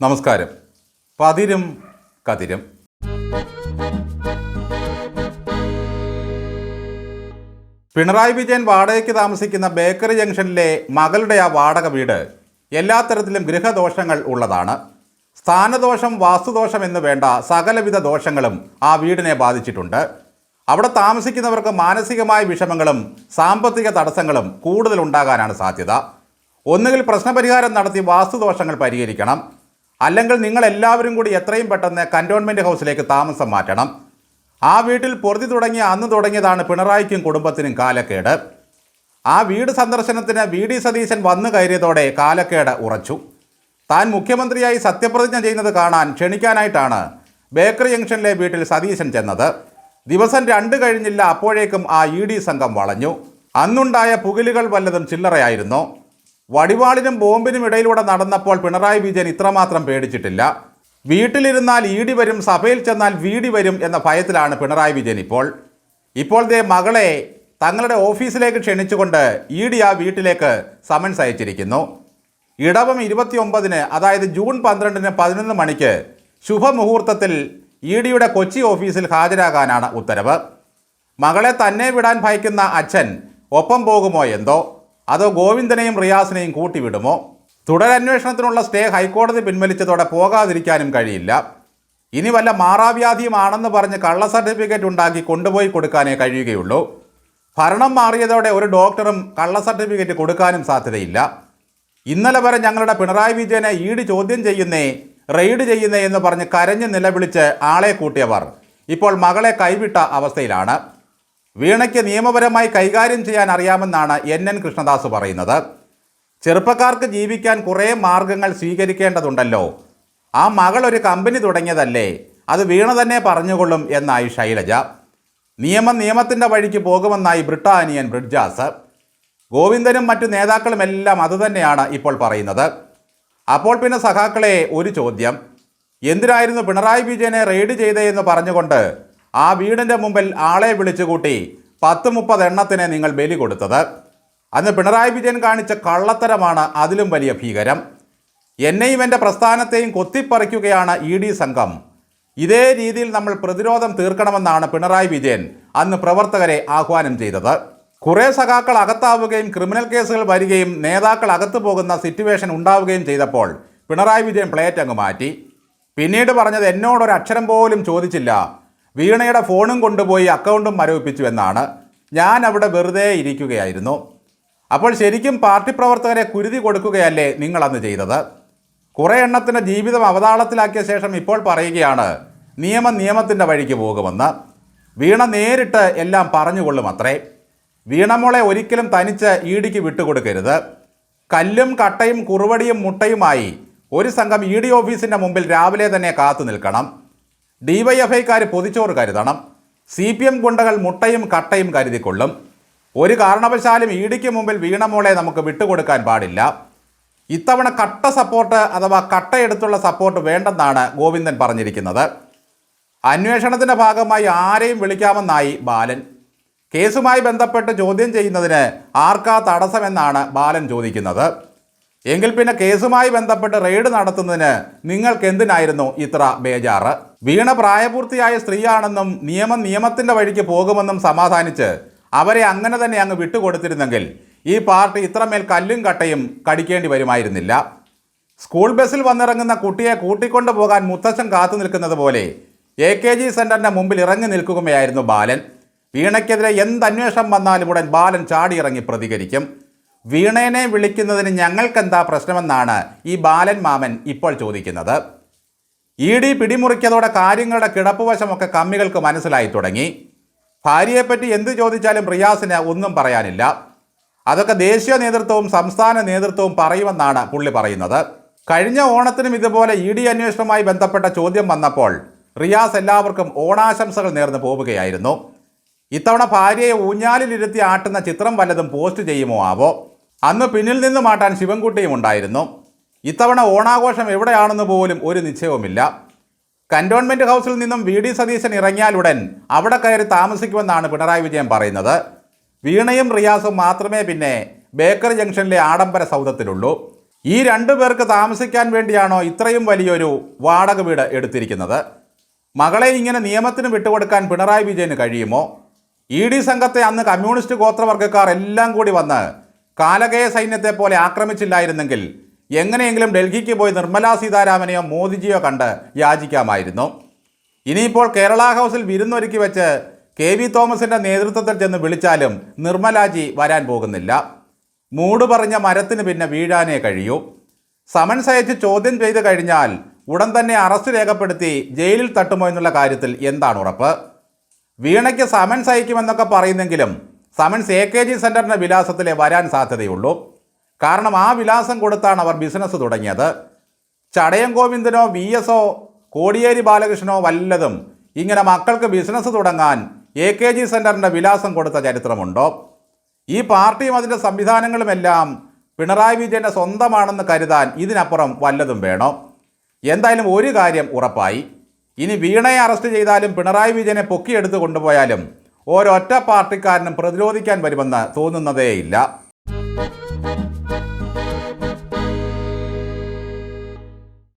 നമസ്കാരം. പതിരും കതിരും. പിണറായി വിജയൻ വാടകയ്ക്ക് താമസിക്കുന്ന ബേക്കറി ജംഗ്ഷനിലെ മകളുടെ ആ വാടക വീട് എല്ലാ തരത്തിലും ഗൃഹദോഷങ്ങൾ ഉള്ളതാണ്. സ്ഥാനദോഷം, വാസ്തുദോഷം എന്ന് വേണ്ട സകലവിധ ദോഷങ്ങളും ആ വീടിനെ ബാധിച്ചിട്ടുണ്ട്. അവിടെ താമസിക്കുന്നവർക്ക് മാനസികമായ വിഷമങ്ങളും സാമ്പത്തിക തടസ്സങ്ങളും കൂടുതൽ ഉണ്ടാകാനാണ് സാധ്യത. ഒന്നുകിൽ പ്രശ്നപരിഹാരം നടത്തി വാസ്തുദോഷങ്ങൾ പരിഹരിക്കണം, അല്ലെങ്കിൽ നിങ്ങൾ എല്ലാവരും കൂടി എത്രയും പെട്ടെന്ന് കൻ്റോൺമെൻറ്റ് ഹൗസിലേക്ക് താമസം മാറ്റണം. ആ വീട്ടിൽ പൊറുതി തുടങ്ങിയ അന്ന് തുടങ്ങിയതാണ് പിണറായിക്കും കുടുംബത്തിനും കാലക്കേട്. ആ വീട് സന്ദർശനത്തിന് വി.ഡി. സതീശൻ വന്നു കയറിയതോടെ കാലക്കേട് ഉറച്ചു. താൻ മുഖ്യമന്ത്രിയായി സത്യപ്രതിജ്ഞ ചെയ്യുന്നത് കാണാൻ ക്ഷണിക്കാനായിട്ടാണ് ബേക്കറി ജംഗ്ഷനിലെ വീട്ടിൽ സതീശൻ ചെന്നത്. ദിവസം 2 കഴിഞ്ഞില്ല, അപ്പോഴേക്കും ആ ഇ.ഡി. സംഘം വളഞ്ഞു. അന്നുണ്ടായ പുകിലുകൾ വല്ലതും ചില്ലറയായിരുന്നു. വടിവാളിനും ബോംബിനും ഇടയിലൂടെ നടന്നപ്പോൾ പിണറായി വിജയൻ ഇത്രമാത്രം പേടിച്ചിട്ടില്ല. വീട്ടിലിരുന്നാൽ ഇ.ഡി. വരും, സഭയിൽ ചെന്നാൽ വി.ഡി. വരും എന്ന ഭയത്തിലാണ് പിണറായി വിജയൻ ഇപ്പോൾ ദേ മകളെ തങ്ങളുടെ ഓഫീസിലേക്ക് ക്ഷണിച്ചുകൊണ്ട് ഇ.ഡി. ആ വീട്ടിലേക്ക് സമൻസ് അയച്ചിരിക്കുന്നു. ഇടവം 29-ന്, അതായത് ജൂൺ 12-ന് 11 മണിക്ക് ശുഭമുഹൂർത്തത്തിൽ ഇ.ഡിയുടെ കൊച്ചി ഓഫീസിൽ ഹാജരാകാനാണ് ഉത്തരവ്. മകളെ തന്നെ വിടാൻ ഭയക്കുന്ന അച്ഛൻ ഒപ്പം പോകുമോ എന്തോ, അതോ ഗോവിന്ദനെയും റിയാസിനെയും കൂട്ടിവിടുമോ? തുടരന്വേഷണത്തിനുള്ള സ്റ്റേ ഹൈക്കോടതി പിൻവലിച്ചതോടെ പോകാതിരിക്കാനും കഴിയില്ല. ഇനി വല്ല മാറാവ്യാധിയുമാണെന്ന് പറഞ്ഞ് കള്ള സർട്ടിഫിക്കറ്റ് ഉണ്ടാക്കി കൊണ്ടുപോയി കൊടുക്കാനേ കഴിയുകയുള്ളൂ. ഭരണം മാറിയതോടെ ഒരു ഡോക്ടറും കള്ള സർട്ടിഫിക്കറ്റ് കൊടുക്കാനും സാധ്യതയില്ല. ഇന്നലെ വരെ ഞങ്ങളുടെ പിണറായി വിജയനെ ഇ.ഡി. ചോദ്യം ചെയ്യുന്നേ, റെയ്ഡ് ചെയ്യുന്നേ എന്ന് പറഞ്ഞ് കരഞ്ഞ് നിലവിളിച്ച് ആളെ കൂട്ടിയവർ ഇപ്പോൾ മകളെ കൈവിട്ട അവസ്ഥയിലാണ്. വീണയ്ക്ക് നിയമപരമായി കൈകാര്യം ചെയ്യാൻ അറിയാമെന്നാണ് NN കൃഷ്ണദാസ് പറയുന്നത്. ചെറുപ്പക്കാർക്ക് ജീവിക്കാൻ കുറേ മാർഗങ്ങൾ സ്വീകരിക്കേണ്ടതുണ്ടല്ലോ. ആ മകൾ ഒരു കമ്പനി തുടങ്ങിയതല്ലേ, അത് വീണ തന്നെ പറഞ്ഞുകൊള്ളും എന്നായി ശൈലജ. നിയമത്തിൻ്റെ വഴിക്ക് പോകുമെന്നായി ബ്രിട്ടാനിയൻ ബ്രിഡ്ജാസ്. ഗോവിന്ദനും മറ്റു നേതാക്കളുമെല്ലാം അതുതന്നെയാണ് ഇപ്പോൾ പറയുന്നത്. അപ്പോൾ പിന്നെ സഖാക്കളെ ഒരു ചോദ്യം, എന്തിനായിരുന്നു പിണറായി വിജയനെ റെയ്ഡ് ചെയ്തതെന്ന് പറഞ്ഞുകൊണ്ട് ആ വീടിൻ്റെ മുമ്പിൽ ആളെ വിളിച്ചുകൂട്ടി 10-30 എണ്ണത്തിന് നിങ്ങൾ ബലി കൊടുത്തത്? അന്ന് പിണറായി വിജയൻ കാണിച്ച കള്ളത്തരമാണ് അതിലും വലിയ ഭീകരം. എന്നെയും എൻ്റെ പ്രസ്ഥാനത്തെയും കൊത്തിപ്പറിക്കുകയാണ് ഇ.ഡി. സംഘം. ഇതേ രീതിയിൽ നമ്മൾ പ്രതിരോധം തീർക്കണമെന്നാണ് പിണറായി വിജയൻ അന്ന് പ്രവർത്തകരെ ആഹ്വാനം ചെയ്തത്. കുറേ സഖാക്കൾ അകത്താവുകയും ക്രിമിനൽ കേസുകൾ വരികയും നേതാക്കൾ അകത്തു പോകുന്ന സിറ്റുവേഷൻ ഉണ്ടാവുകയും ചെയ്തപ്പോൾ പിണറായി വിജയൻ പ്ലേറ്റ് അങ്ങ് മാറ്റി. പിന്നീട് പറഞ്ഞത് എന്നോടൊരു അക്ഷരം പോലും ചോദിച്ചില്ല, വീണയുടെ ഫോണും കൊണ്ടുപോയി അക്കൗണ്ടും മരവിപ്പിച്ചു എന്നാണ്. ഞാൻ അവിടെ വെറുതെ ഇരിക്കുകയായിരുന്നു. അപ്പോൾ ശരിക്കും പാർട്ടി പ്രവർത്തകരെ കുരുതി കൊടുക്കുകയല്ലേ നിങ്ങളന്ന് ചെയ്തത്? കുറേ എണ്ണത്തിൻ്റെ ജീവിതം അവതാളത്തിലാക്കിയ ശേഷം ഇപ്പോൾ പറയുകയാണ് നിയമത്തിൻ്റെ വഴിക്ക് പോകുമെന്ന്. വീണ നേരിട്ട് എല്ലാം പറഞ്ഞുകൊള്ളും അത്രേ. വീണമോളെ ഒരിക്കലും തനിച്ച് ഇ.ഡിക്ക് വിട്ടുകൊടുക്കരുത്. കല്ലും കട്ടയും കുറുവടിയും മുട്ടയുമായി ഒരു സംഘം ഇ.ഡി. ഓഫീസിൻ്റെ മുമ്പിൽ രാവിലെ തന്നെ കാത്തു നിൽക്കണം. DYFIക്കാർ പൊതിച്ചോറ് കരുതണം. CPM ഗുണ്ടകൾ മുട്ടയും കട്ടയും കരുതിക്കൊള്ളും. ഒരു കാരണവശാലും ഇ.ഡിക്ക് മുമ്പിൽ വീണമോളെ നമുക്ക് വിട്ടുകൊടുക്കാൻ പാടില്ല. ഇത്തവണ കട്ട സപ്പോർട്ട് അഥവാ കട്ടയെടുത്തുള്ള സപ്പോർട്ട് വേണ്ടെന്നാണ് ഗോവിന്ദൻ പറഞ്ഞിരിക്കുന്നത്. അന്വേഷണത്തിൻ്റെ ഭാഗമായി ആരെയും വിളിക്കാമെന്നായി ബാലൻ. കേസുമായി ബന്ധപ്പെട്ട് ചോദ്യം ചെയ്യുന്നതിന് ആർക്കാ തടസ്സമെന്നാണ് ബാലൻ ചോദിക്കുന്നത്. എങ്കിൽ പിന്നെ കേസുമായി ബന്ധപ്പെട്ട് റെയ്ഡ് നടത്തുന്നതിന് നിങ്ങൾക്ക് എന്തിനായിരുന്നു ഇത്ര ബേജാറ്? വീണ പ്രായപൂർത്തിയായ സ്ത്രീയാണെന്നും നിയമത്തിൻ്റെ വഴിക്ക് പോകുമെന്നും സമാധാനിച്ച് അവരെ അങ്ങനെ തന്നെ അങ്ങ് വിട്ടുകൊടുത്തിരുന്നെങ്കിൽ ഈ പാർട്ടി ഇത്രമേൽ കല്ലും കട്ടയും കടിക്കേണ്ടി വരുമായിരുന്നില്ല. സ്കൂൾ ബസ്സിൽ വന്നിറങ്ങുന്ന കുട്ടിയെ കൂട്ടിക്കൊണ്ടു പോകാൻ മുത്തച്ഛൻ കാത്തു നിൽക്കുന്നത് പോലെ AKG സെൻറ്ററിൻ്റെ മുമ്പിൽ ഇറങ്ങി നിൽക്കുകയായിരുന്നു ബാലൻ. വീണയ്ക്കെതിരെ എന്ത് അന്വേഷണം വന്നാലും ഉടൻ ബാലൻ ചാടിയിറങ്ങി പ്രതികരിക്കും. വീണേനെ വിളിക്കുന്നതിന് ഞങ്ങൾക്കെന്താ പ്രശ്നമെന്നാണ് ഈ ബാലൻ മാമൻ ഇപ്പോൾ ചോദിക്കുന്നത്. ഇ.ഡി. പിടിമുറിക്കതോടെ കാര്യങ്ങളുടെ കിടപ്പുവശമൊക്കെ കമ്മികൾക്ക് മനസ്സിലായി തുടങ്ങി. ഭാര്യയെപ്പറ്റി എന്ത് ചോദിച്ചാലും റിയാസിന് ഒന്നും പറയാനില്ല. അതൊക്കെ ദേശീയ നേതൃത്വവും സംസ്ഥാന നേതൃത്വവും പറയുമെന്നാണ് പുള്ളി പറയുന്നത്. കഴിഞ്ഞ ഓണത്തിനും ഇതുപോലെ ഇ.ഡി. അന്വേഷണവുമായി ബന്ധപ്പെട്ട ചോദ്യം വന്നപ്പോൾ റിയാസ് എല്ലാവർക്കും ഓണാശംസകൾ നേർന്ന് പോവുകയായിരുന്നു. ഇത്തവണ ഭാര്യയെ ഊഞ്ഞാലിലിരുത്തി ആട്ടുന്ന ചിത്രം വല്ലതും പോസ്റ്റ് ചെയ്യുമോ ആവോ? അന്ന് പിന്നിൽ നിന്ന് മാറ്റാൻ ശിവൻകുട്ടിയും ഉണ്ടായിരുന്നു. ഇത്തവണ ഓണാഘോഷം എവിടെയാണെന്ന് പോലും ഒരു നിശ്ചയവുമില്ല. കൻ്റോൺമെൻറ്റ് ഹൗസിൽ നിന്നും വി.ഡി. സതീശൻ ഇറങ്ങിയാലുടൻ അവിടെ കയറി താമസിക്കുമെന്നാണ് പിണറായി വിജയൻ പറയുന്നത്. വീണയും റിയാസും മാത്രമേ പിന്നെ ബേക്കറി ജംഗ്ഷനിലെ ആഡംബര സൗധത്തിലുള്ളൂ. ഈ രണ്ടു പേർക്ക് താമസിക്കാൻ വേണ്ടിയാണോ ഇത്രയും വലിയൊരു വാടക വീട് എടുത്തിരിക്കുന്നത്? മകളെ ഇങ്ങനെ നിയമത്തിന് വിട്ടുകൊടുക്കാൻ പിണറായി വിജയന് കഴിയുമോ? ED സംഘത്തെ അന്ന് കമ്മ്യൂണിസ്റ്റ് ഗോത്രവർഗ്ഗക്കാർ എല്ലാം കൂടി വന്ന് കാലകേയ സൈന്യത്തെ പോലെ ആക്രമിച്ചില്ലായിരുന്നെങ്കിൽ എങ്ങനെയെങ്കിലും ഡൽഹിക്ക് പോയി നിർമ്മലാ സീതാരാമനെയോ മോദിജിയോ കണ്ട് യാചിക്കാമായിരുന്നു. ഇനിയിപ്പോൾ കേരള ഹൗസിൽ വിരുന്നൊരുക്കി വെച്ച് KV തോമസിൻ്റെ നേതൃത്വത്തിൽ ചെന്ന് വിളിച്ചാലും നിർമ്മലാജി വരാൻ പോകുന്നില്ല. മൂട് പറഞ്ഞ മരത്തിന് പിന്നെ വീഴാനേ കഴിയൂ. സമൻസ് അയച്ച് ചോദ്യം ചെയ്ത് കഴിഞ്ഞാൽ ഉടൻ തന്നെ അറസ്റ്റ് രേഖപ്പെടുത്തി ജയിലിൽ തട്ടുമോ എന്നുള്ള കാര്യത്തിൽ എന്താണ് ഉറപ്പ്? വീണയ്ക്ക് സമൻസ് അയക്കുമെന്നൊക്കെ പറയുന്നെങ്കിലും സമൻസ് AKG സെൻറ്ററിൻ്റെ വിലാസത്തിലേ വരാൻ സാധ്യതയുള്ളൂ. കാരണം ആ വിലാസം കൊടുത്താണ് അവർ ബിസിനസ് തുടങ്ങിയത്. ചടയം ഗോവിന്ദനോ VS കോടിയേരി ബാലകൃഷ്ണനോ വല്ലതും ഇങ്ങനെ മക്കൾക്ക് ബിസിനസ് തുടങ്ങാൻ AKG സെൻറ്ററിൻ്റെ വിലാസം കൊടുത്ത ചരിത്രമുണ്ടോ? ഈ പാർട്ടിയും അതിൻ്റെ സംവിധാനങ്ങളുമെല്ലാം പിണറായി വിജയൻ്റെ സ്വന്തമാണെന്ന് കരുതാൻ ഇതിനപ്പുറം വല്ലതും വേണോ? എന്തായാലും ഒരു കാര്യം ഉറപ്പായി, ഇനി വീണയെ അറസ്റ്റ് ചെയ്താലും പിണറായി വിജയനെ പൊക്കിയെടുത്ത് കൊണ്ടുപോയാലും ഒരൊറ്റ പാർട്ടിക്കാരനും പ്രതിരോധിക്കാൻ വരുമെന്ന് തോന്നുന്നതേയില്ല.